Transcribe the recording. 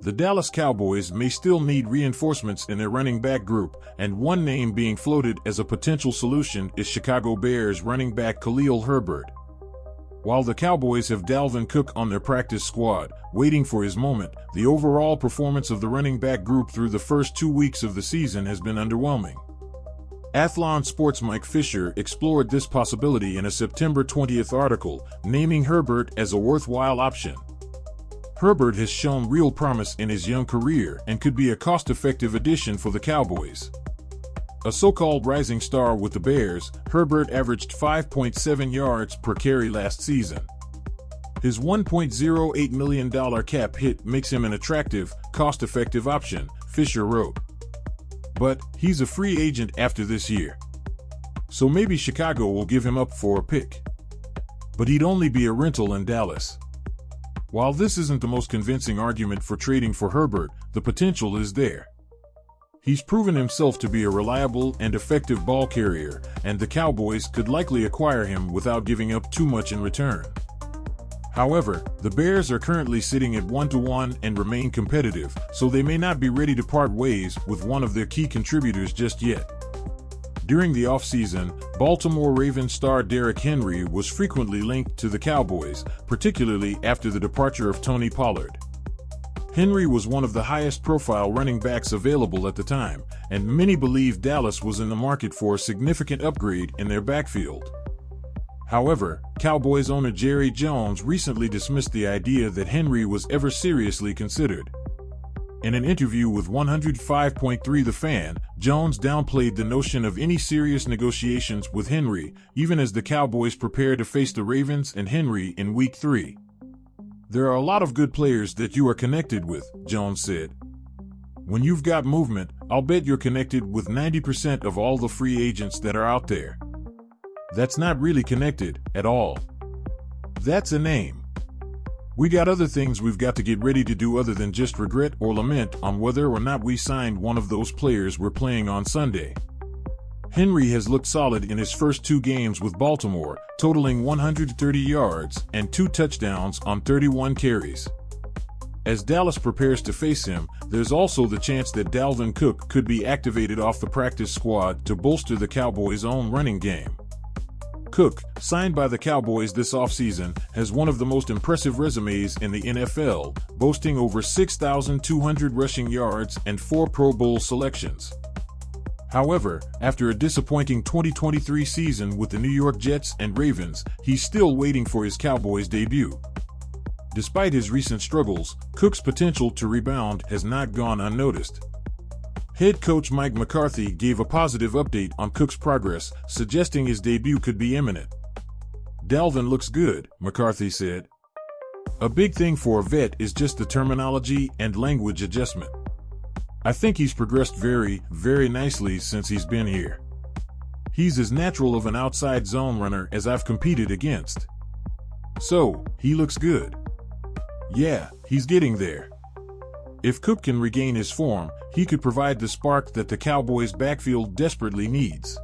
The Dallas Cowboys may still need reinforcements in their running back group, and one name being floated as a potential solution is Chicago Bears running back Khalil Herbert. While the Cowboys have Dalvin Cook on their practice squad, waiting for his moment, the overall performance of the running back group through the first 2 weeks of the season has been underwhelming. Athlon Sports' Mike Fisher explored this possibility in a September 20th article, naming Herbert as a worthwhile option. Herbert has shown real promise in his young career and could be a cost-effective addition for the Cowboys. A so-called rising star with the Bears, Herbert averaged 5.7 yards per carry last season. His $1.08 million cap hit makes him an attractive, cost-effective option, Fisher wrote. But he's a free agent after this year. So maybe Chicago will give him up for a pick. But he'd only be a rental in Dallas. While this isn't the most convincing argument for trading for Herbert, the potential is there. He's proven himself to be a reliable and effective ball carrier, and the Cowboys could likely acquire him without giving up too much in return. However, the Bears are currently sitting at 1-1 and remain competitive, so they may not be ready to part ways with one of their key contributors just yet. During the offseason, Baltimore Ravens star Derrick Henry was frequently linked to the Cowboys, particularly after the departure of Tony Pollard. Henry was one of the highest-profile running backs available at the time, and many believed Dallas was in the market for a significant upgrade in their backfield. However, Cowboys owner Jerry Jones recently dismissed the idea that Henry was ever seriously considered. In an interview with 105.3 The Fan, Jones downplayed the notion of any serious negotiations with Henry, even as the Cowboys prepare to face the Ravens and Henry in Week 3. "There are a lot of good players that you are connected with," Jones said. "When you've got movement, I'll bet you're connected with 90% of all the free agents that are out there. That's not really connected at all. That's a name. We got other things we've got to get ready to do other than just regret or lament on whether or not we signed one of those players we're playing on Sunday." Henry has looked solid in his first 2 games with Baltimore, totaling 130 yards and 2 touchdowns on 31 carries. As Dallas prepares to face him, there's also the chance that Dalvin Cook could be activated off the practice squad to bolster the Cowboys' own running game. Cook, signed by the Cowboys this offseason, has one of the most impressive resumes in the NFL, boasting over 6,200 rushing yards and 4 Pro Bowl selections. However, after a disappointing 2023 season with the New York Jets and Ravens, he's still waiting for his Cowboys debut. Despite his recent struggles, Cook's potential to rebound has not gone unnoticed. Head coach Mike McCarthy gave a positive update on Cook's progress, suggesting his debut could be imminent. "Dalvin looks good," McCarthy said. "A big thing for a vet is just the terminology and language adjustment. I think he's progressed very, very nicely since he's been here. He's as natural of an outside zone runner as I've competed against. So, he looks good. Yeah, he's getting there." If Cook can regain his form, he could provide the spark that the Cowboys' backfield desperately needs.